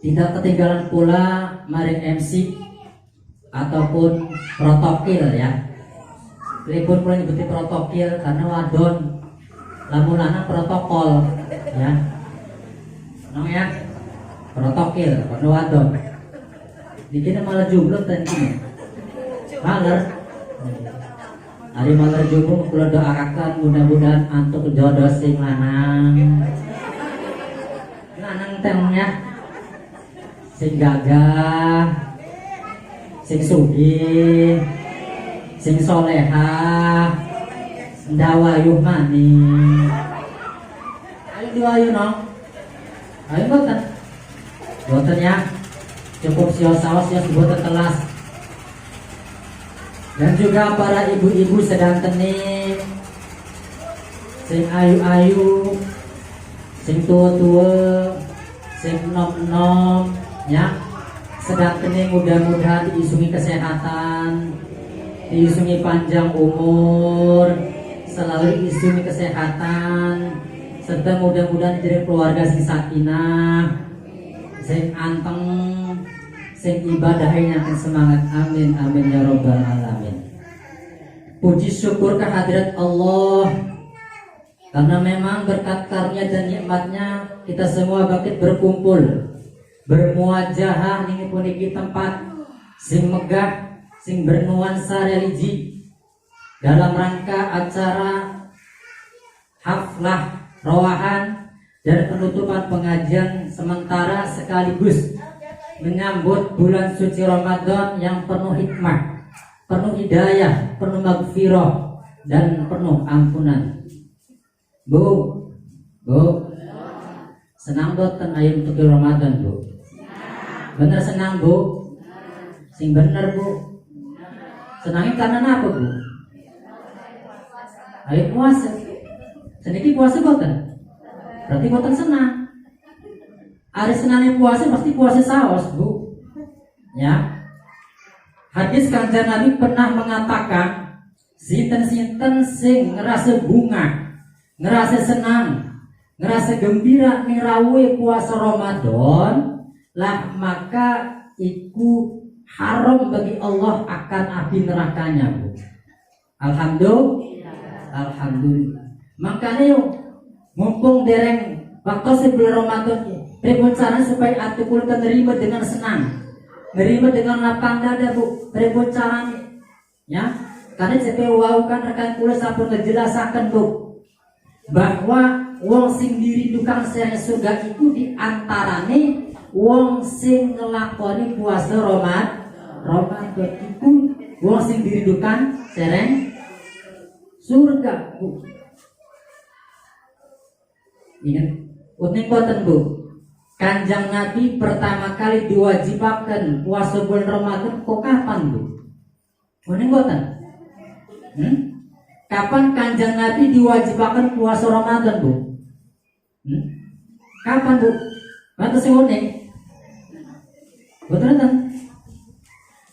Tidak ketinggalan pula maring MC ataupun protokil ya. Pripun pun nyebuti protokil karena wadon lamun lanang protokol ya. Ya protokil karena wadon. Dikira malah jomblo tadi. Maler. Hari maler jomblo kula doakan mudah-mudahan antuk jodoh sing lanang. Lanang temnya sing gagah, sing sugih, sing solehah, ndawayuh maning. Ayo diwayu no. Ayo boten. Boten ya. Cukup sios-saos boten telas. Dan juga para ibu-ibu sedang tening, sing ayu-ayu, sing tua-tua, sing enom-enom ya, sedang tening mudah-mudahan diisungi kesehatan, diisungi panjang umur, selalu diisungi kesehatan, serta mudah-mudahan jadi keluarga sing sakinah, sing anteng, sing ibadahnya yang semangat. Amin amin ya robbal alamin. Puji syukur kehadirat Allah, karena memang berkat karunia dan nikmatnya kita semua bakit berkumpul bermuajahah ning puniki tempat sing megah, sing bernuansa religi dalam rangka acara haflah rowahan dan penutupan pengajian sementara sekaligus menyambut bulan suci Ramadan yang penuh hikmah, penuh hidayah, penuh magfirah dan penuh ampunan. Bu, senang boten ayo untuk Ramadan bu? Bener senang bu? Sing bener bu? Senangnya karena apa bu? Ayo puasa. Sedikit puasa boten? Berarti boten senang. Hari senangnya puasa pasti puasa saos bu. Ya. Hadis kanjeng Nabi pernah mengatakan, sinten-sinten sing ngerasa bunga, ngerasa senang, ngerasa gembira nirawe puasa Ramadan, lah maka iku haram bagi Allah akan api nerakanya bu. Alhamdulillah. Makanya yuk, mumpung dereng waktu sebelum Ramadan, pripun cara supaya ati kula terima dengan senang, nerima dengan lapang dada bu, pripun caranya? Ya, karena saya wau kan rekan kula sampun ngejelasaken bu, bahwa wong sing dirindukan sereng surga itu diantarane wong sing ngelakoni puasa Ramadan itu wong sing dirindukan sereng surga bu. Ingat, uning boten bu, kanjeng Nabi pertama kali diwajibkan puasa bulan Ramadan kok kapan bu? Uning boten? Kapan kanjeng Nabi diwajibkan puasa Ramadan bu? Kapan bu? Mata sing uning? Betul kan?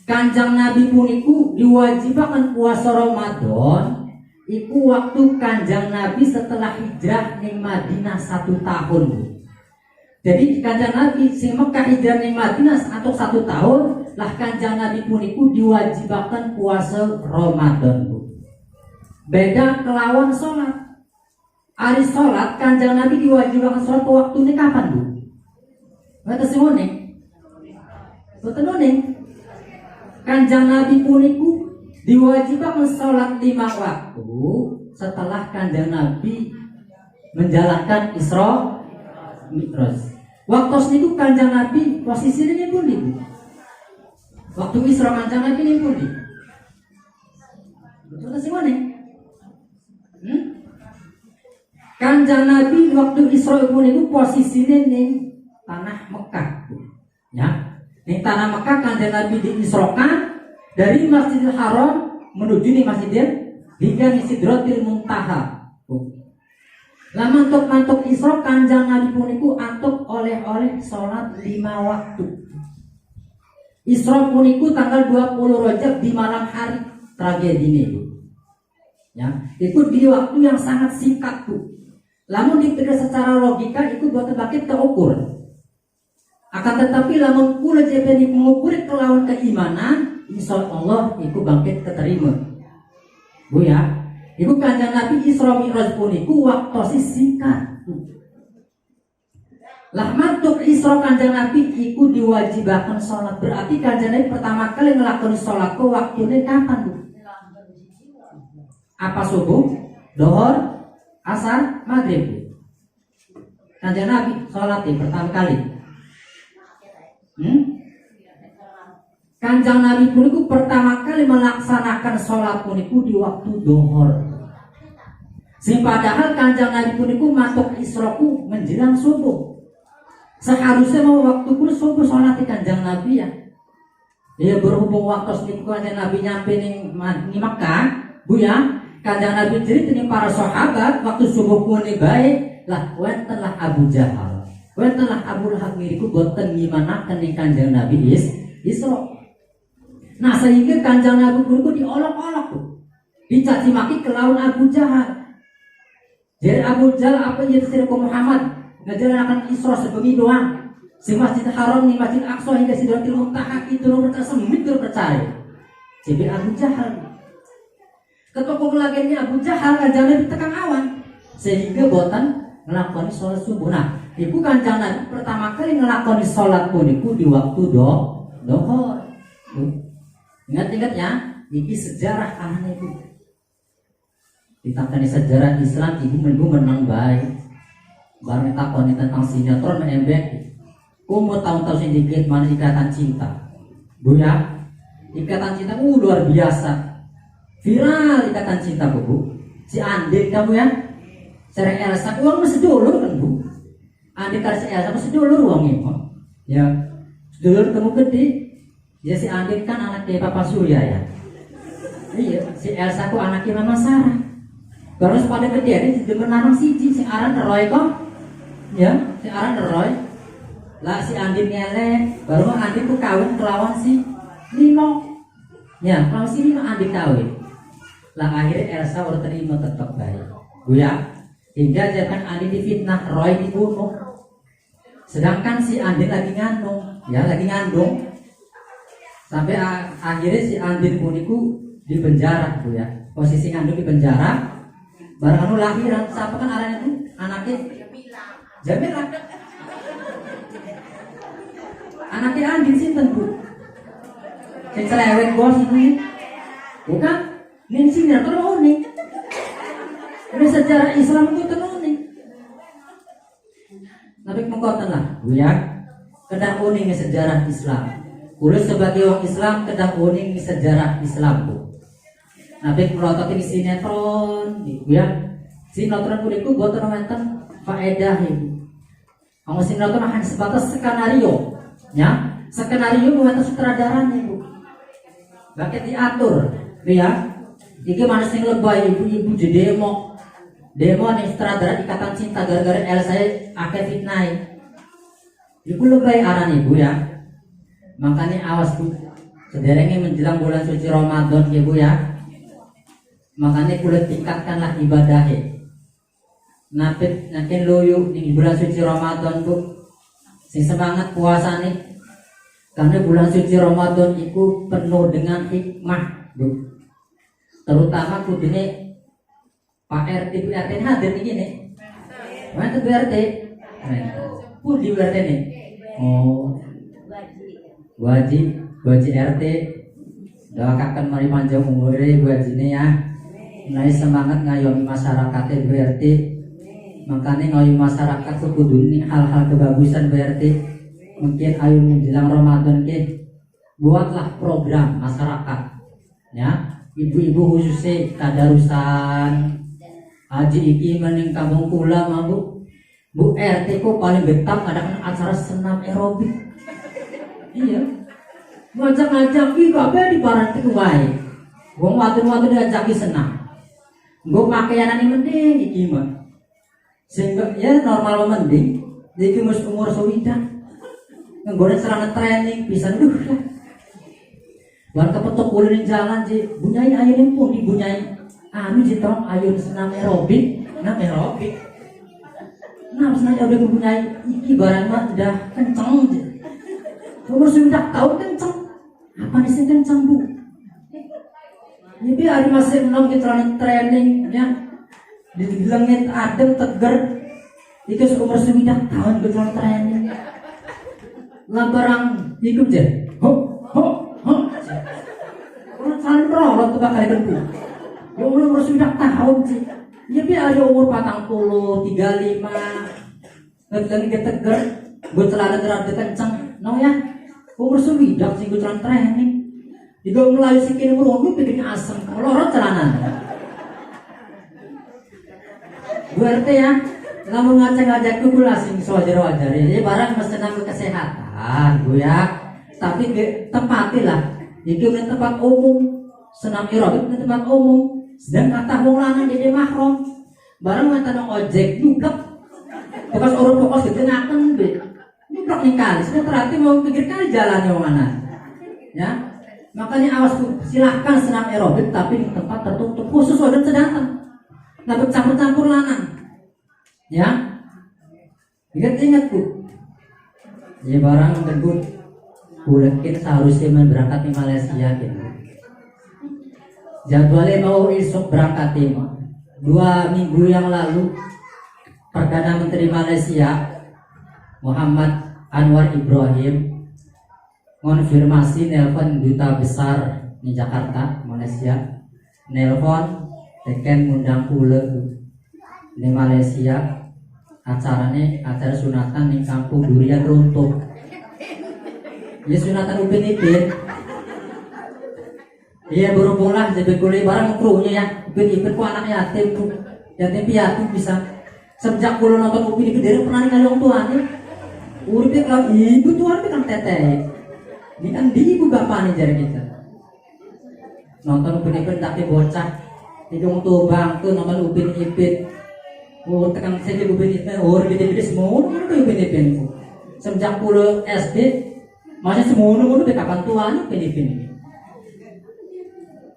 Kanjeng Nabi puniku diwajibkan puasa Ramadan iku waktu kanjeng Nabi setelah hijrah ning Madinah 1 tahun bu. Jadi kanjeng Nabi sing Mekah hijrah ning Madinah atau 1 tahun lah kanjeng Nabi puniku diwajibkan puasa Ramadan bu. Beda kelawan sholat. Hari sholat kanjeng Nabi diwajibkan sholat ke waktu ini kapan bu? Mata simone. Betul nih. Kanjeng Nabi puniku diwajibkan sholat 5 waktu setelah kanjeng Nabi menjalankan Isra Mi'raj. Waktu itu kanjeng Nabi posisinya ini pun ibu. Waktu Isra kanjeng Nabi ini pun ibu. Betul sih mana? Kanjeng Nabi waktu Isra pun itu posisinya di tanah Mekah. Ya, di tanah Mekah kanjeng Nabi diisrokan dari Masjidil Haram menuju nih Masjidil hingga Sidratil Muntaha. Lama mantuk Isra kanjeng Nabi puniku antuk oleh sholat 5 waktu. Isra puniku tanggal 20 Rajab di malam hari tragedi ini bu. Ya, itu di waktu yang sangat singkat bu. Lamun dipikir secara logika itu buat bakit terukur. Akan tetapi lamun kula jebeni mengukur kelawan keimanan, insyaallah iku bangkit keterima. Bu ya, iku Kanjeng Nabi Isra Mi'raj puniku waktu singkat. Lah mantuk Isra Kanjeng Nabi iku diwajibaken salat. Berarti Kanjeng Nabi pertama kali nglakoni salat ku waktune kapan, Bu? Apa subuh, dohor, asar, maghrib? Kanjeng Nabi salat pertama kali. Kanjeng Nabi puniku pertama kali melaksanakan sholat puniku di waktu dohor. Sing padahal Kanjeng Nabi puniku masuk Israku menjelang subuh. Seharusnya mau waktu pun subuh sholat Kanjeng Nabi ya. Ya berhubung waktu seniku Kanjeng Nabi nyampe ning Makkah, Bu ya. Kanjeng Nabi cerita ning para sahabat waktu subuh puni baik lah wentenlah Abu Jahal. Wentenlah Abu Lahab miriku boten ngimanaken ning Kanjeng Nabi Isra. Nah sehingga Kanjeng Nabi puniku diolok-olok tuh. Dicaci maki kelawan Abu Jahal. Jadi Abu Jahal apa yang disebut Muhammad ngajarkan Isra sebengi doang. Si Masjid Haram ni Masjid Aqsa hingga Sidratil Muntaha itu nomor tersemit percaya. Jadi Abu Jahal. Ketokong lagi Abu Jahal Kanjeng Nabi tekan awan sehingga boten ngelakoni sholat subuh. Nah, ibu Kanjeng Nabi pertama kali ngelakoni sholat puniku di waktu dohor. Ingat-ingat ya, ini sejarah aneh itu. Ditakani sejarah Islam, ibu menang baik. Barang takoni tentang sinetron embek. Umur tahun-tahun sedikit mana ikatan cinta. Bu ya, ikatan cinta luar biasa. Viral ikatan cinta Bu. Si Andin kamu ya. Sering Elsa uang masih dulur kan Bu. Andin kasih Elsa masih dulur uangnya. Ya, dulur kamu gede. Ya si Andin kan anaknya Papa Surya ya. Iya, si Elsa ku anaknya Mama Sarah. Terus pada gede ini demen lanang siji sing aran Roy kok. Ya, sing aran Roy. Lah si Andin ngelek, baru Andin ku kawin kelawan si Lino. Ya, kelawan si Lino Andin kawin. Lah akhirnya Elsa udah terima tetap baik. Bu ya, hingga jangan Andin difitnah, Roy dibunuh. Sedangkan si Andin lagi ngandung, ya lagi ngandung. Sampai akhirnya si Andin puniku di penjara Bu ya. Posisi ngandung di penjara. Barang anu lahiran, siapa kan arahnya itu? Anaknya Jamila. Anaknya Andin sinten Bu? Sing cerewet bos itu. Bukan? Ning sinetron unik. Ini sejarah Islam itu unik. Tapi mengkoten lah, Bu ya. Kedah unik sejarah Islam. Kulo sebagai orang Islam kedah unik sejarah Islam Bu. Nabi melotot di sinetron, Bu ya. Sinetron kuliku boten wonten faedah ibu. Kalau sinetron hanya sebatas skenario, ya. Skenario wonten sutradaranya Bu. Bakit diatur, Bu ya. Iki manusia yang lebay ibu-ibu di demo nih sutradara ikatan cinta gara-gara Elsa akeh fitnah. Ibu lebay aran ibu ya. Makanya awas Bu. Sederenge menjelang bulan suci Ramadan ya Bu ya. Makanya kulit tingkatkanlah ibadahnya. Napit nakin loyo di bulan suci Ramadan Bu. Sing semangat puasa nih. Karena bulan suci Ramadan itu penuh dengan hikmah Bu. Terutama kudune Pak RT Bu RT hadir di sini. Mana Bu RT? Pun di RT nih. Oh. Wajib RT. Doakan mari panjang umure Bu Haji ya. Mulai semangat ngayomi masyarakat Bu RT. Makanya ngayomi masyarakat kudu ini hal-hal kebagusan Bu RT. Mungkin ayo menjelang Ramadan ke buatlah program masyarakat ya. Ibu-ibu khususnya tadarusan haji iki mening kampung kula mah Bu RT kok paling betah adakan acara senam aerobik. Iya. Ngajak-ngajak iki kabeh di barang itu wae. Wong wadon-wadon diajaki senam. Nggo pakaianan ini mending iki mah. Sehingga ya normal mending iki mus umur sewidak. Nggone serana training pisan duh lah. Bar kepetok ulin jalan ji bunyai ayun pun dibunyai. Anu ji tong ayun senam aerobik, senam aerobik. Nah senam udah bunyai iki barang mah udah kenceng ji. umur 9 tahun kenceng. Apa nih sing kenceng bu? Ini hari masih menang kita training ya. Dilengit adem teger. Itu umur 9 tahun kita training. Lambarang ikut je. Ho. Orang santro orang tuh bakal ikut bu. Umur 9 tahun sih. Ini hari umur 40, 35. Dilengit teger. Gue celana terada kenceng. No ya. Umur 9 sih gue training. Jika mulai sikit umur gue bikin asem, kalau orang celana. Berarti ya, namun ngajak gue langsung wajar-wajar. Jadi barang mesti nambah kesehatan, gue ya. Tapi tempatilah. Jika di tempat umum, senam aerobik di tempat umum, sedang kata wong lanang jadi mahram. Barang mantan ojek juga. Bekas orang fokus gitu ngaken be. Nyebrok nih kali, sudah terhati mau pikir kali jalannya mana. Ya. Makanya awas tuh, silahkan senam aerobik tapi di tempat tertutup khusus wadah sedangkan. Nah bercampur-campur lanang. Ya. Ingat bu. Ya barang tersebut bulekin seharusnya berangkat di Malaysia gitu. Jadwalnya mau esok berangkat tim. 2 minggu yang lalu Perdana Menteri Malaysia Muhammad Anwar Ibrahim konfirmasi nelpon duta besar di Jakarta, Malaysia. Nelpon teken ngundang pula di Malaysia. Acara sunatan di kampung Durian Runtuh. Ya sunatan Upin Ipin. Iya berhubung lah jadi kuliah bareng krunya ya. Upin Ipin ku anak yatim tuh. Yatim piatu bisa. Sejak kulo nonton Upin Ipin dari pernah ningali orang tuanya. Uripnya kalau ibu tuan kan teteh. Ini kan di ibu bapak nih jari kita. Nonton Upin Ipin tapi bocah. Hidung tuh bang tuh nonton Upin Ipin. Oh tekan saja Upin Ipin. Oh gede-gede semua itu Upin Ipin. Sejak pulau SD masih semua udah kapan tuanya Upin Ipin.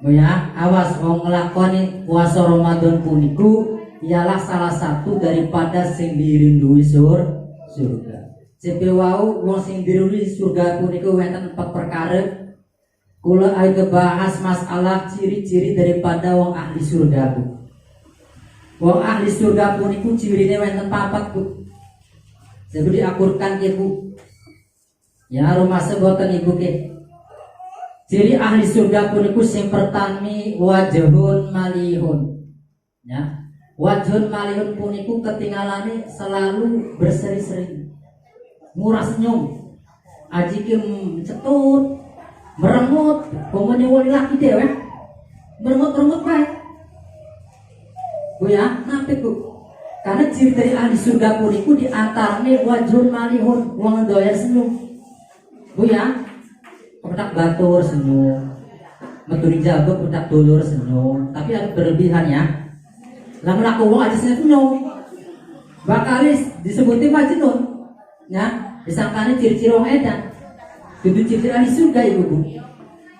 Oh ya awas wong ngelakoni puasa Ramadan puniku ialah salah satu daripada sing dirindui surga. Sepe wau wong sing dirindui surga puniku wonten 4 perkara. Kula aya bahas masalah ciri-ciri daripada wong ahli surga bu. Wong ahli surga puniku cirine wonten 4 bu. Sebab diakurkan ibu. Ya rumah sebutan ibu ke. Ciri ahli surga puniku sing pertami wajhun malihun. Ya. Wajhun malihun puniku ketinggalane selalu berseri-seri. Murah senyum. Ajikim cetut, merengut, pemene wali laki dewe. Merengut baik. Bu ya, nape bu? Karena ciri dari ahli surga puniku di antarane wajhun malihun, wong doyan senyum. Bu ya, pedak batur senyum, meturi jago pedak dulur senyum, tapi ada berlebihan ya. Lamun aku wong aja senyum, bakalis disebutin majnun, ya. Disangkanya ciri-ciri wong edan, itu ciri ahli surga ibu bu.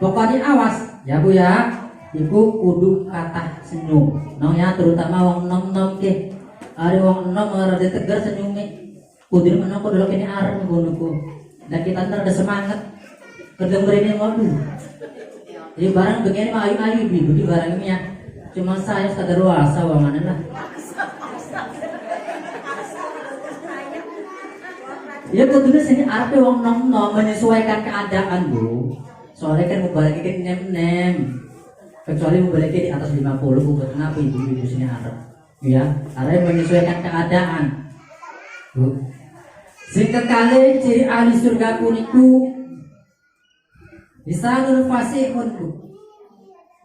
Pokoknya awas, ya bu ya, ibu kudu kata senyum, nong ya terutama wong nom ke, ada wong nom rada tegar senyumnya, kudu menong kudu lokene arem bunuku, dan kita ntar ada semangat. Kedengerin waduh. Jadi barang begini mah ayu-ayu di barang ini ya. Cuma saya sadar luasa mana lah. Ya kudunya sini arpe wong nom menyesuaikan keadaan bu. Soalnya kan mau balik ke nem. Kecuali mau balik di atas 50 buat kenapa ibu sini arep. Ya, arep menyesuaikan keadaan. Bu. Sing kekale ciri ahli surga puniku Lisanul fasihun bu.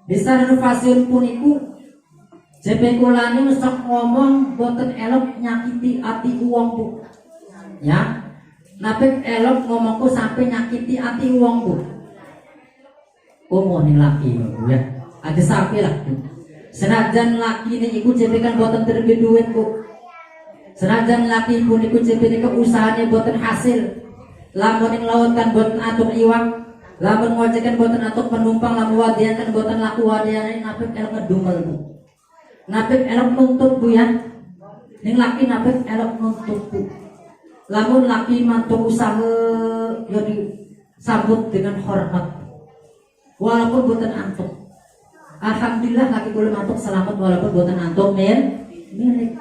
Lisanul fasihun puniku jebekulane sok ngomong boten elok nyakiti ati uang bu. Ya. Nape elok ngomongku sampai nyakiti ati uang bu. Ngomongin laki bu ya. Ada sampai lah bu. Senajan laki ini ikut jebekan boten terbit duit bu. Senajan laki pun ikut jebekan usahanya boten hasil. Lamun ing laut kan boten atur iwak. Lamun ngojekan boten atuk penumpang lamun wadian kan boten laku wadian napik elok ngedumel bu. Napik elok nuntut bu ya. Ning laki napik elok nuntut bu. Lamun laki mantuk usaha jadi sambut dengan hormat walaupun boten antuk. Alhamdulillah laki kula antuk selamat walaupun boten antuk milik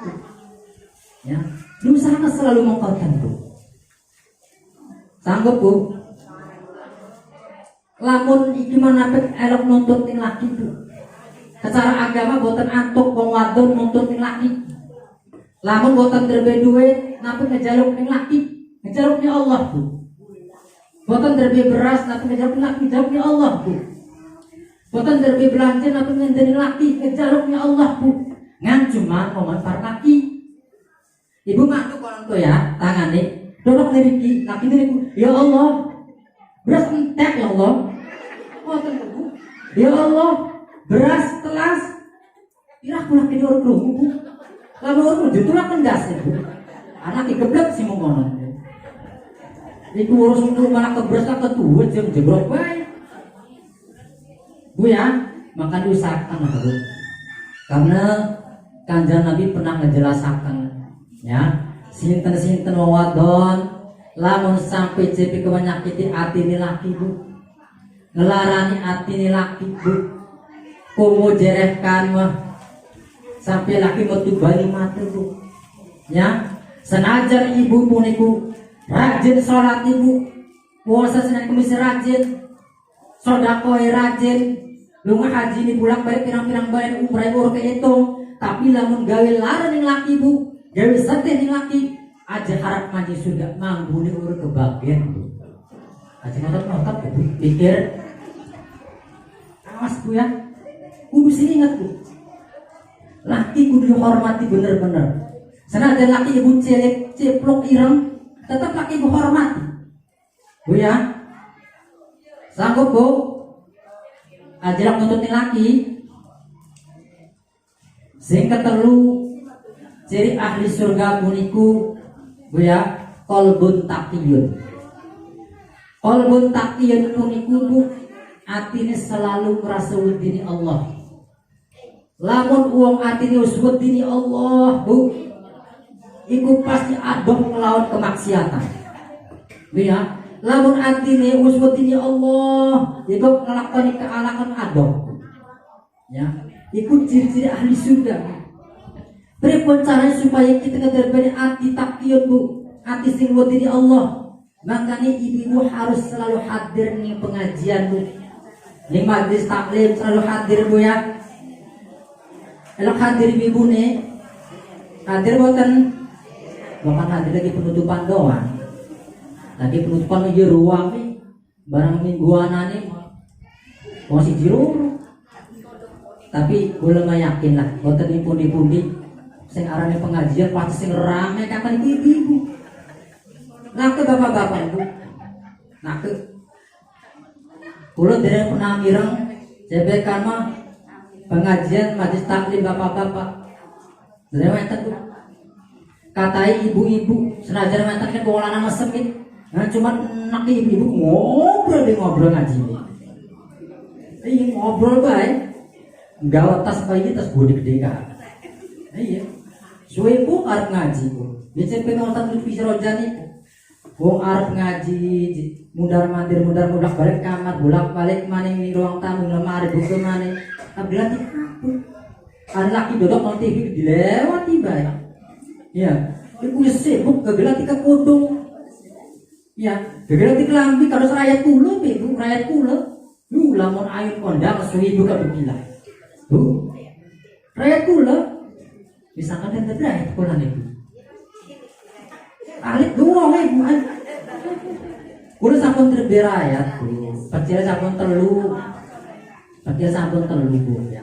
ya. Diusahakan selalu mengkonten Bu. Sanggup Bu? Lamun iki manapet elok nuntut ning laki Bu. Secara agama boten antuk wong wadon nuntut ning laki. Lamun boten derbe duit napa ngejaluk ning laki, ngejaluk ning Allah Bu. Boten derbe beras napa ngejaluk ning laki, ngejaluk ning Allah Bu. Boten derbe belanja napa ngenteni laki, ngejaluk ning Allah Bu. Ngan cuma momen par laki. Ibu mantuk kono to ya, tangane dorong niriki, laki niriku. Ya Allah, beras entek ya Allah. Boten Bu. Ya Allah, beras telas. Ira kula kene ora krungu Bu. Lalu orang jutulak kendas itu, anak geblek sih mau ngono. Iku urus untuk malah keberas lah ketua jam jebrok baik. Bu ya, maka diusahakan Bu. Karena Kanjeng Nabi pernah ngejelasakan, ya, sinten wadon, lamun sampai cepi kemenyakiti hati ni laki Bu, ngelarani hati ni laki Bu, kumu jerehkan mah. Sampai laki metu bali mati Bu. Ya, senajan ibu puniku rajin sholat ibu, puasa Senin Kamis rajin, sedekah rajin, lunga haji ni pulang balik pirang-pirang bayan umrah ibu kehitung, tapi lamun gawe larang ning laki Bu, gawe seteh ning laki, aja harap ngaji surga mangguni urut kebagian Bu. Aja ngotot-ngotot Bu, pikir awas Bu ya. Kudu sini ingat Bu. Laki kudu dihormati bener-bener. Senajan laki ibu celek, ceplok ireng, tetap laki ibu hormati. Bu ya, sanggup Bu? Ajarak nutupin laki. Sing ketelu ciri ahli surga puniku Bu ya, qalbun taqiyun. Qalbun taqiyun puniku Bu, atine selalu merasa wedine Allah. Lamun uang atine uswet dini Allah Bu, iku pasti adoh melawan kemaksiatan. Bu ya, lamun atine uswet dini Allah, iku ngelakoni kealakan adoh. Ya, iku ciri-ciri ahli surga. Pripun caranya supaya kita ngederbeni ati takiyun Bu, ati sing wedini Allah. Makanya ibu-ibu harus selalu hadir nih pengajian Bu, nih majlis taklim selalu hadir Bu ya. Elok hadir ibu nih, hadir boten, bukan hadir lagi penutupan doang, lagi penutupan meja ruang nih, barang mingguan nih, masih jiru, tapi gue lemah yakin lah, boten nih pundi-pundi, sing arane pengajian pasti sing rame kapan ibu, nak ke bapak-bapak Bu, nak ke, kulo dari pernah mireng, jebekan mah. Pengajian majlis taklim bapak-bapak lewatan Bu, katai ibu-ibu senajan lewatan kan bawa lanang mesem nah cuman nak ibu-ibu ngobrol ngaji iya ngobrol baik gawa tas bayi tas bodi gede kan iya suwe Bu arep ngaji Bu biasa penonton TV Rojan itu wong arep ngaji mundar-mandir bolak-balik kamar bolak-balik maning ruang tamu lemari buku maning abdilah aku ada laki dodok nonton TV dilewati baik ya ibu sibuk kegelati ke kudung ya kegelati ke lambi kalau rakyat kulo Bu rakyat kulo lu lamun air kondang suwibu ke begila Bu rakyat kulo misalkan dan rakyat kulo nih alik doang Bu kulo sampun terbe rakyat Bu percaya sampun telu pakai sampun telu Bu ya.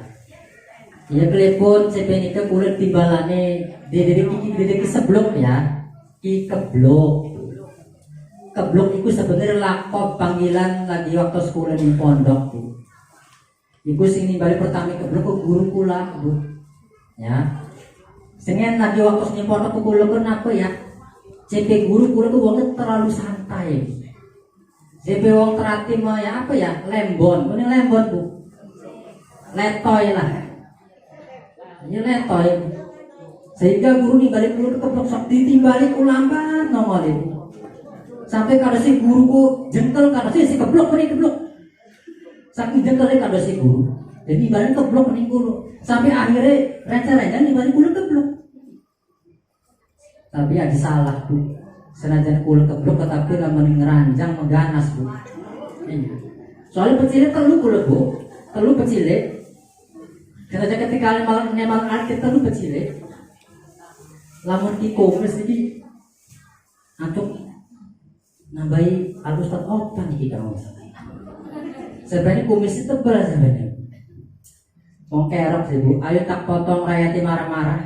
Ya telepon sepenika kulit timbalane dedek seblok ya. Ki keblok. Keblok itu sebenarnya lakop panggilan lagi waktu sekolah di pondok Bu. Iku sing nimbali pertama keblok ke guru kula Bu. Ya. Sengen lagi waktu di pondok kula kenapa ya? CP guru kula tuh wongnya terlalu santai. CP wong teratim ya apa ya? Lembon. Ini lembon Bu. Letoy lah ini letoy sehingga guru nih balik guru keblok sok ditimbalik ulambat nongol ibu Sampai kada si guru ku jengkel kada si keblok nih keblok. Saking jengkelnya kada si guru. Jadi ibaratnya keblok nih guru. Sampai akhirnya rencer-rencer ibaratnya guru keblok. Tapi ada salah bu. Senajan kula keblok tetapi lamun ngeranjang mengganas bu. Soalnya pecilnya telu kula bu. Telu pecilnya. Karena ketika memang arti telu pecilnya. Lamun ki komes iki antuk nambahi alus tak opan iki kamu. Sebenarnya kumis itu tebal sebenarnya. Wong kerok sih bu, ayo tak potong rayati marah-marah.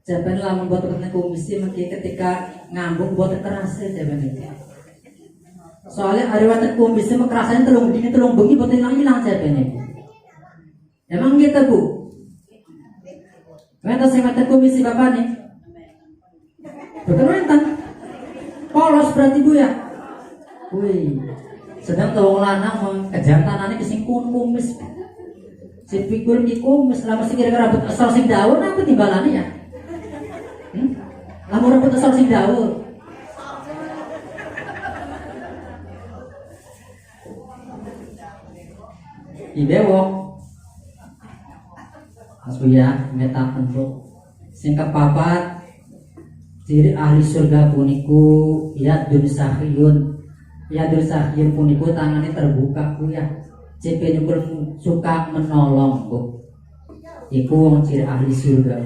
Sebenarnya lamun buat ketemu kumis sih mungkin ketika ngambung buat keras sih sebenarnya. Soalnya hari waktu kumis sih kerasannya telung bengi buat hilang sebenarnya. Emang gitu bu? Mata saya mata kumis si bapak nih. Betul kan? Polos berarti bu ya. Wih, sedang tolong lanang kejantanannya kesingkun kumis. Si pikul di kumis, lama sih kira-kira rambut asal sing daun apa timbalannya ya? Lama rambut asal sing daun. Ibewok, asuya metakan tuh, sing kepapat. Ciri ahli surga puniku yadun sahiyun puniku tangannya terbuka ku ya CP suka menolong bu iku wong ciri ahli surga.